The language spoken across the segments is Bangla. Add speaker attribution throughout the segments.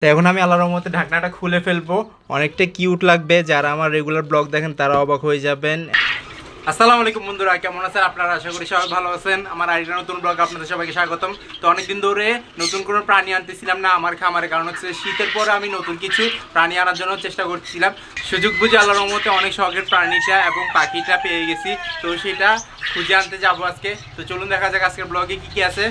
Speaker 1: তো এখন আমি আল্লাহর রহমতে ঢাকনাটা খুলে ফেলবো। অনেকটা কিউট লাগবে, যারা আমার রেগুলার ব্লগ দেখেন তারা অবাক হয়ে যাবেন। আসসালামু আলাইকুম বন্ধুরা, কেমন আছেন আপনারা? আশা করি সবাই ভালো আছেন। আমার আরেকটা নতুন ব্লগ আপনাদের সবাইকে স্বাগতম। তো অনেকদিন ধরে নতুন কোনো প্রাণী আনতেছিলাম না আমার খামারে, কারণ হচ্ছে শীতের পরে আমি নতুন কিছু প্রাণী আনার জন্য চেষ্টা করছিলাম। সুযোগ বুঝে আল্লাহর রহমতে অনেক শখের প্রাণীটা এবং পাখিটা পেয়ে গেছি, তো সেটা খুঁজে আনতে যাবো আজকে। তো চলুন দেখা যাক আজকের ব্লগে কি কি আছে।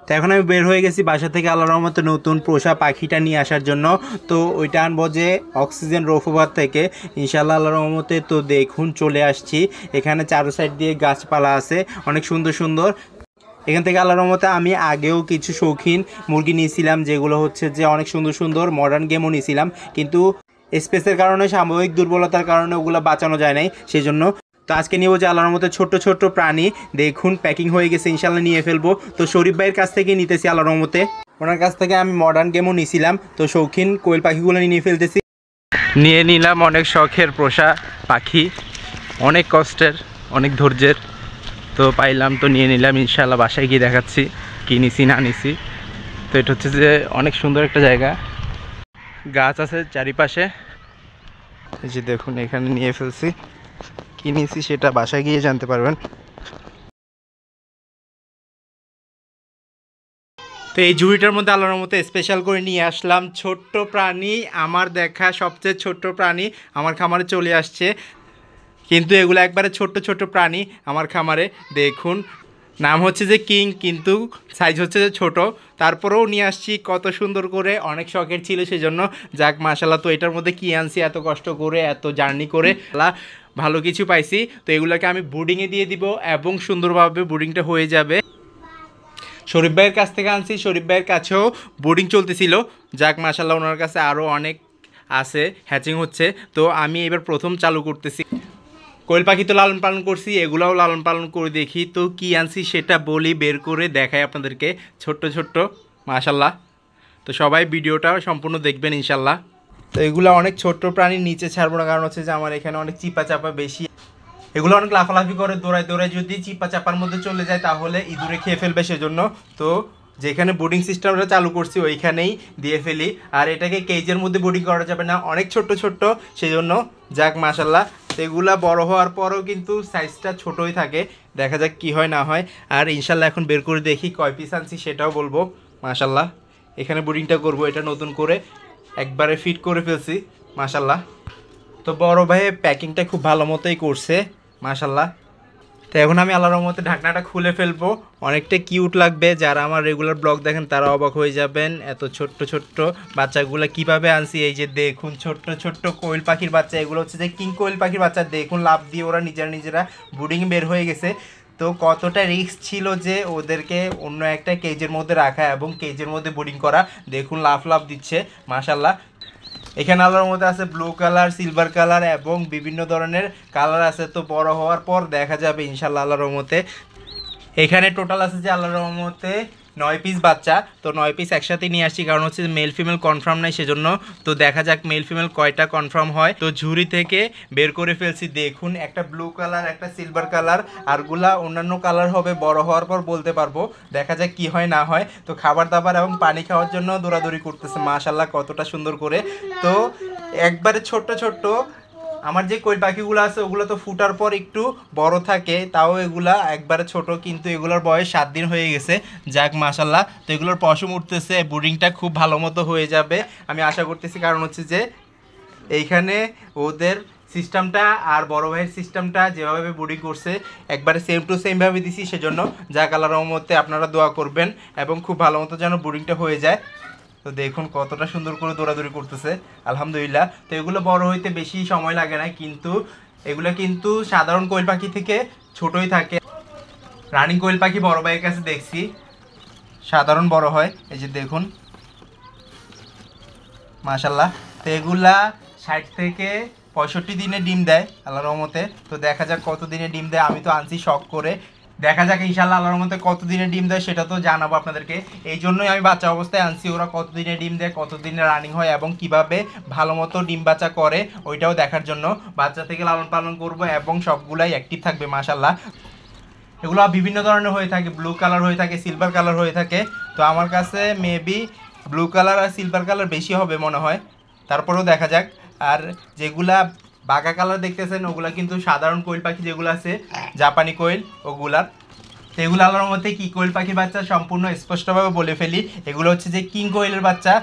Speaker 1: তো এখন আমি বের হয়ে গেছি বাসা থেকে আল্লাহর রহমতে নতুন পোষা পাখিটা নিয়ে আসার জন্য। তো ওইটা আনবো যে অক্সিজেন রৌফাবাদ থেকে, ইনশাআল্লাহ আল্লাহর রহমতে। তো দেখুন চলে আসছি, এখানে চারো সাইড দিয়ে গাছপালা আছে অনেক সুন্দর সুন্দর। এখান থেকে আল্লাহর রহমতে আমি আগেও কিছু শৌখিন মুরগি নিয়েছিলাম, যেগুলো হচ্ছে যে অনেক সুন্দর সুন্দর মডার্ন গেমও নিয়েছিলাম, কিন্তু স্পেসের কারণে সাময়িক দুর্বলতার কারণে ওগুলো বাঁচানো যায় নাই, সেই জন্য। তো আজকে নিব যে আল্লাহর মতো ছোট্ট ছোট্ট প্রাণী। দেখুন প্যাকিং হয়ে গেছে, ইনশাল্লাহ নিয়ে ফেলবো। তো শরীফ ভাইয়ের কাছ থেকে নিতেছি আল্লাহর রহমতে, ওনার কাছ থেকে আমি মডার্ন গেমও নিয়েছিলাম। তো শৌখিন কোয়েল পাখিগুলো নিয়ে ফেলতেছি। নিয়ে নিলাম অনেক শখের পোষা পাখি, অনেক কষ্টের অনেক ধৈর্যের। তো পাইলাম, তো নিয়ে নিলাম। ইনশাল্লাহ বাসায় গিয়ে দেখাচ্ছি কি নিছি না নিছি। তো এটা হচ্ছে যে অনেক সুন্দর একটা জায়গা, গাছ আছে চারিপাশে। এই যে দেখুন এখানে নিয়ে ফেলছি, কি নিয়েছি সেটা বাসায় গিয়ে জানতে পারবেন। তো এই ঝুড়িটার মধ্যে আল্লাহর মতো স্পেশাল করে নিয়ে আসলাম ছোট্ট প্রাণী। আমার দেখা সবচেয়ে ছোট্ট প্রাণী আমার খামারে চলে আসছে, কিন্তু এগুলো একবারে ছোট্ট ছোট্ট প্রাণী আমার খামারে। দেখুন নাম হচ্ছে যে কিং, কিন্তু সাইজ হচ্ছে যে ছোট। তারপরেও নিয়ে আসছি কত সুন্দর করে, অনেক শখের ছিল সেজন্য। যাক মাশাল্লাহ। তো এটার মধ্যে কি আনছি এত কষ্ট করে, এত জার্নি করে, ভালো কিছু পাইছি। তো এগুলোকে আমি বোর্ডিংয়ে দিয়ে দিব এবং সুন্দরভাবে বোর্ডিংটা হয়ে যাবে। শরীফ ভাইয়ের কাছ থেকে আনছি, শরীফ ভাইয়ের কাছেও বোর্ডিং চলতেছিল। যাক মাশাল্লাহ, ওনার কাছে আরও অনেক আছে, হ্যাচিং হচ্ছে। তো আমি এবার প্রথম চালু করতেছি। কোয়েল পাখি তো লালন পালন করছি, এগুলাও লালন পালন করে দেখি। তো কি আনছি সেটা বলি, বের করে দেখাই আপনাদেরকে। ছোট্ট ছোট্ট মাশাল্লাহ। তো সবাই ভিডিওটা সম্পূর্ণ দেখবেন ইনশাল্লাহ। তো এগুলো অনেক ছোট্ট প্রাণী, নিচে ছাড়বো না, কারণ হচ্ছে যে আমার এখানে অনেক চিপা চাপা বেশি। এগুলো অনেক লাফালাফি করে, দৌড়ায় দৌড়ায় যদি চিপা চাপার মধ্যে চলে যায় তাহলে ইঁদুরে খেয়ে ফেলবে, সেজন্য। তো যেখানে বোর্ডিং সিস্টেমটা চালু করছি ওইখানেই দিয়ে ফেলি। আর এটাকে কেজের মধ্যে বোর্ডিং করা যাবে না, অনেক ছোট্ট ছোট্ট, সেই জন্য। যাক মাশাল্লাহ। তো এগুলা বড় হওয়ার পরেও কিন্তু সাইজটা ছোটোই থাকে, দেখা যাক কি হয় না হয়। আর ইনশাল্লাহ এখন বের করে দেখি কয় পিস আনছি সেটাও বলবো। মাশাল্লাহ এখানে বোর্ডিংটা করবো, এটা নতুন করে একবারে ফিট করে ফেলছি মাশাল্লাহ। তো বড় ভাই প্যাকিংটা খুব ভালো মতোই করছে মাশাল্লাহ। তো এখন আমি আল্লাহর রহমতে ঢাকনাটা খুলে ফেলবো। অনেকটা কিউট লাগবে, যারা আমার রেগুলার ব্লগ দেখেন তারা অবাক হয়ে যাবেন। এত ছোট্ট ছোট্ট বাচ্চাগুলো কিভাবে আনছি। এই যে দেখুন ছোট্ট ছোট্ট কোয়েল পাখির বাচ্চা, এগুলো হচ্ছে যে কিং কোয়েল পাখির বাচ্চা। দেখুন লাফ দিয়ে ওরা নিজেরা নিজেরা বুডিং বের হয়ে গেছে। তো কতটা রিস্ক ছিল যে ওদেরকে অন্য একটা কেজের মধ্যে রাখা এবং কেজের মধ্যে বোর্ডিং করা। দেখুন লাফ লাফ দিচ্ছে মাশাল্লাহ। এখানে আল্লাহর মধ্যে আছে ব্লু কালার, সিলভার কালার এবং বিভিন্ন ধরনের কালার আছে। তো বড় হওয়ার পর দেখা যাবে ইনশাল্লাহ আল্লাহর রহমতে। এখানে টোটাল আছে যে আল্লাহর রহমতে 9 পিস বাচ্চা। তো 9 পিস একসাথে নিয়ে আসছি, কারণ হচ্ছে মেল ফিমেল কনফার্ম নাই সেজন্য। তো দেখা যাক মেল ফিমেল কয়টা কনফার্ম হয়। তো ঝুড়ি থেকে বের করে ফেলছি। দেখুন একটা ব্লু কালার, একটা সিলভার কালার, আরগুলা অন্যান্য কালার হবে, বড় হওয়ার পর বলতে পারবো। দেখা যাক কি হয় না হয়। তো খাবার দাবার এবং পানি খাওয়ার জন্য দৌড়াদৌড়ি করতেছে মাশাল্লাহ কতটা সুন্দর করে। তো একবারে ছোট্ট ছোট্ট আমার যে কোয়েল পাখিগুলো আছে ওগুলো তো ফুটার পর একটু বড় থাকে, তাও এগুলা একবারে ছোট, কিন্তু এগুলোর বয়স 7 দিন হয়ে গেছে। যাক মাশাল্লাহ। তো এগুলোর পশম উঠতেছে, বোর্ডিংটা খুব ভালো মতো হয়ে যাবে আমি আশা করতেছি, কারণ হচ্ছে যে এইখানে ওদের সিস্টেমটা আর বড় ভাইয়ের সিস্টেমটা যেভাবে বোর্ডিং করছে একবারে সেম টু সেমভাবে দিছি, সেজন্য যাক আল্লাহর রহমতে আপনারা দোয়া করবেন এবং খুব ভালো মতো যেন বোর্ডিংটা হয়ে যায়। তো দেখুন কতটা সুন্দর করে দৌড়াদৌড়ি করতেছে আলহামদুলিল্লাহ। তো এগুলো বড় হইতে বেশি সময় লাগে না, কিন্তু এগুলো কিন্তু সাধারণ কোয়েল পাখি থেকে ছোটই থাকে। রানিং কোয়েল পাখি বড় ভাইয়ের কাছে দেখছি সাধারণ বড় হয়, এই যে দেখুন মাশাল্লাহ। তো এগুলা 60 থেকে 65 দিনে ডিম দেয় আল্লাহর রহমতে। তো দেখা যাক কত দিনে ডিম দেয়, আমি তো আনছি শখ করে। দেখা যাক ইনশাআল্লাহ আল্লাহর রহমতে কত দিনে ডিম দেয় সেটা তো জানাবো আপনাদেরকে। এই জন্যই আমি বাচ্চা অবস্থায় আনছি, ওরা কত দিনে ডিম দেয়, কত দিনে রানিং হয় এবং কিভাবে ভালো মতো ডিম বাচ্চা করে ওইটাও দেখার জন্য। বাচ্চা থেকে লালন পালন করব এবং সবগুলাই অ্যাক্টিভ থাকবে মাশাল্লাহ। এগুলো বিভিন্ন ধরনের হয়ে থাকে, ব্লু কালার হয়ে থাকে, সিলভার কালার হয়ে থাকে। তো আমার কাছে মেবি ব্লু কালার আর সিলভার কালার বেশি হবে মনে হয়, তারপরেও দেখা যাক। আর যেগুলা বাঘা কালার দেখতেছেন ওগুলা কিন্তু সাধারণ কোয়েল পাখি যেগুলো আছে জাপানি কোয়েল ওগুলার। তো এগুলো আল্লাহর মধ্যে কি কোয়েল পাখির বাচ্চা সম্পূর্ণ স্পষ্টভাবে বলে ফেলি, এগুলো হচ্ছে যে কিং কোয়েলের বাচ্চা।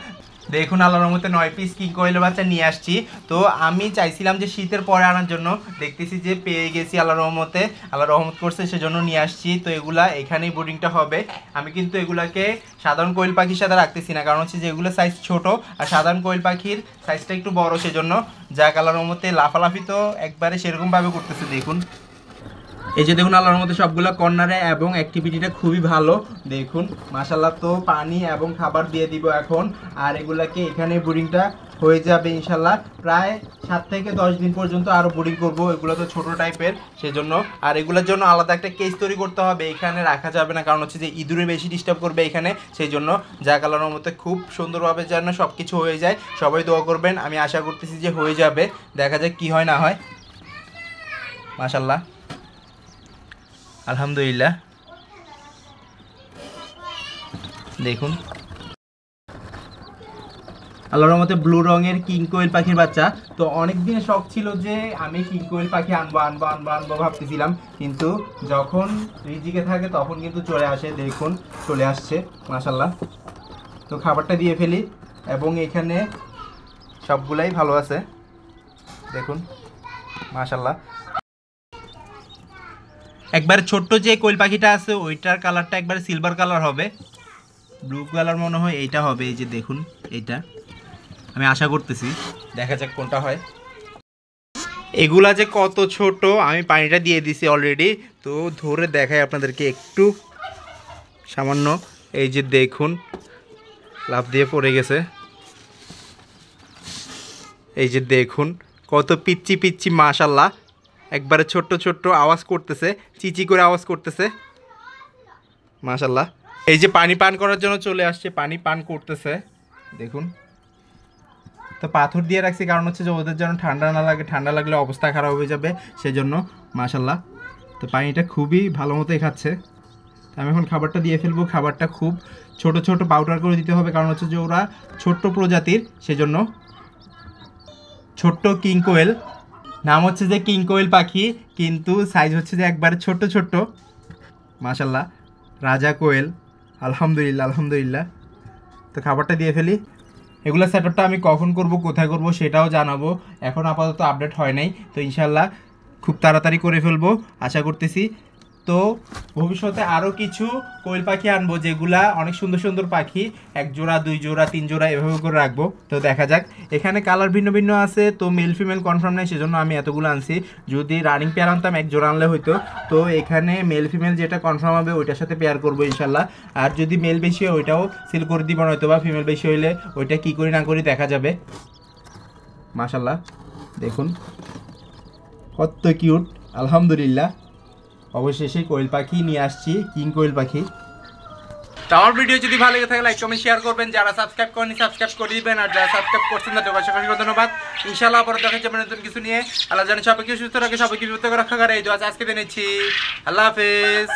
Speaker 1: দেখুন আল্লাহর মধ্যে 9 পিস কিং কোয়েলের বাচ্চা নিয়ে আসছি। তো আমি চাইছিলাম যে শীতের পরে আনার জন্য, দেখতেছি যে পেয়ে গেছি আল্লাহর রহমতে, আল্লাহ রহমত করছে সেজন্য নিয়ে আসছি। তো এগুলা এখানেই বোর্ডিংটা হবে। আমি কিন্তু এগুলাকে সাধারণ কোয়েল পাখির সাথে রাখতেছি না, কারণ হচ্ছে যে এগুলো সাইজ ছোট আর সাধারণ কোয়েল পাখির সাইজটা একটু বড়, সেজন্য যাক আল্লাহর রহমতে লাফালাফি তো একবারে সেরকমভাবে করতেছে। দেখুন এই যে দেখুন আল্লাহর মধ্যে সবগুলো কর্নারে এবং অ্যাক্টিভিটিটা খুবই ভালো। দেখুন মাশাআল্লাহ। তো পানি এবং খাবার দিয়ে দিব এখন, আর এগুলাকে এখানে বোর্ডিংটা হয়ে যাবে ইনশাল্লাহ। প্রায় 7 থেকে 10 দিন পর্যন্ত আরও বোর্ডিং করবো। এগুলো তো ছোটো টাইপের সেজন্য, আর এগুলোর জন্য আলাদা একটা কেস তৈরি করতে হবে, এখানে রাখা যাবে না, কারণ হচ্ছে যে ইঁদুরে বেশি ডিস্টার্ব করবে এখানে, সেই জন্য যাক আল্লাহর মধ্যে খুব সুন্দরভাবে যেন সব কিছু হয়ে যায়। সবাই দোয়া করবেন, আমি আশা করতেছি যে হয়ে যাবে, দেখা যাক কি হয় না হয়। মাশাআল্লাহ, আলহামদুলিল্লাহ। দেখুন আল্লাহর রহমতে ব্লু রঙের কিং কোয়েল পাখির বাচ্চা। তো অনেক দিনের শখ ছিল যে আমি কিং কোয়েল পাখি আনবো আনবো আনবো আনবো ভাবতেছিলাম, কিন্তু যখন রিজিকে থাকে তখন কিন্তু চলে আসে। দেখুন চলে আসছে মাশাআল্লাহ। তো খাবারটা দিয়ে ফেলি, এবং এখানে সবগুলাই ভালো আছে। দেখুন মাশাআল্লাহ। একবার ছোট্ট যে কোয়েল পাখিটা আছে ওইটার কালারটা একবার সিলভার কালার হবে, ব্লু কালার মনে হয় এইটা হবে। এই যে দেখুন এইটা আমি আশা করতেছি, দেখা যাক কোনটা হয়। এগুলা যে কত ছোট, আমি পানিটা দিয়ে দিছি অলরেডি। তো ধরে দেখাই আপনাদেরকে একটু সামান্য। এই যে দেখুন লাফ দিয়ে পড়ে গেছে। এই যে দেখুন কত পিচ্চি পিচ্চি মাশাআল্লাহ, একবারে ছোট্ট ছোট্ট আওয়াজ করতেছে, চিচি করে আওয়াজ করতেছে মাশাআল্লাহ। এই যে পানি পান করার জন্য চলে আসছে, পানি পান করতেছে দেখুন। তো পাথর দিয়ে রাখছি কারণ হচ্ছে যে ওদের যেন ঠান্ডা না লাগে, ঠান্ডা লাগলে অবস্থা খারাপ হয়ে যাবে সেজন্য মাশাআল্লাহ। তো পানিটা খুবই ভালো মতোই খাচ্ছে। আমি এখন খাবারটা দিয়ে ফেলবো। খাবারটা খুব ছোট ছোট পাউডার করে দিতে হবে, কারণ হচ্ছে যে ওরা ছোট্ট প্রজাতির, সেজন্য। ছোট্ট কিং কোয়েল, নাম হচ্ছে যে কিং কোয়েল পাখি, কিন্তু সাইজ হচ্ছে যে একবারে ছোট্ট ছোট্ট মাশাআল্লাহ। রাজা কোয়েল, আলহামদুলিল্লাহ আলহামদুলিল্লাহ। তো খাবারটা দিয়ে ফেলি। এগুলো সেটআপটা আমি কখন করব কোথায় করব সেটাও জানাবো, এখন আপাতত আপডেট হয় নাই। তো ইনশাল্লাহ খুব তাড়াতাড়ি করে ফেলবো আশা করতেছি। তো ভবিষ্যতে আরও কিছু কোয়েল পাখি আনবো, যেগুলা অনেক সুন্দর সুন্দর পাখি, 1 জোড়া 2 জোড়া 3 জোড়া এভাবে করে রাখবো। তো দেখা যাক। এখানে কালার ভিন্ন ভিন্ন আছে, তো মেল ফিমেল কনফার্ম নেই, সেজন্য আমি এতগুলো আনছি। যদি রানিং পেয়ার আনতাম 1 জোড়া আনলে হয়তো। তো এখানে মেল ফিমেল যেটা কনফার্ম হবে ওইটার সাথে পেয়ার করবো ইনশাল্লাহ। আর যদি মেল বেশি হয় ওইটাও সিল করে দিব, নয়তো বা ফিমেল বেশি হইলে ওইটা কী করি না করি দেখা যাবে। মাশাল্লাহ দেখুন কত কিউট, আলহামদুলিল্লাহ। অবশেষে কোয়েল পাখি নিয়ে আসছি, কিং কোয়েল পাখি। তো আমার ভিডিও যদি ভালো লেগে থাকে লাইক কমেন্ট শেয়ার করবেন, যারা সাবস্ক্রাইব করেনি সাবস্ক্রাইব করে দিবেন, আর যারা সাবস্ক্রাইব করছেন তাদের অসংখ্য ধন্যবাদ। ইনশাআল্লাহ পরে দেখা যাবে নতুন কিছু নিয়ে। আল্লাহ জানে সবাইকে সুস্থ রাখে, সবাইকে বিপদ থেকে রক্ষা করে। এই দোয়া আজকে দিনেছি। আল্লাহ হাফেজ।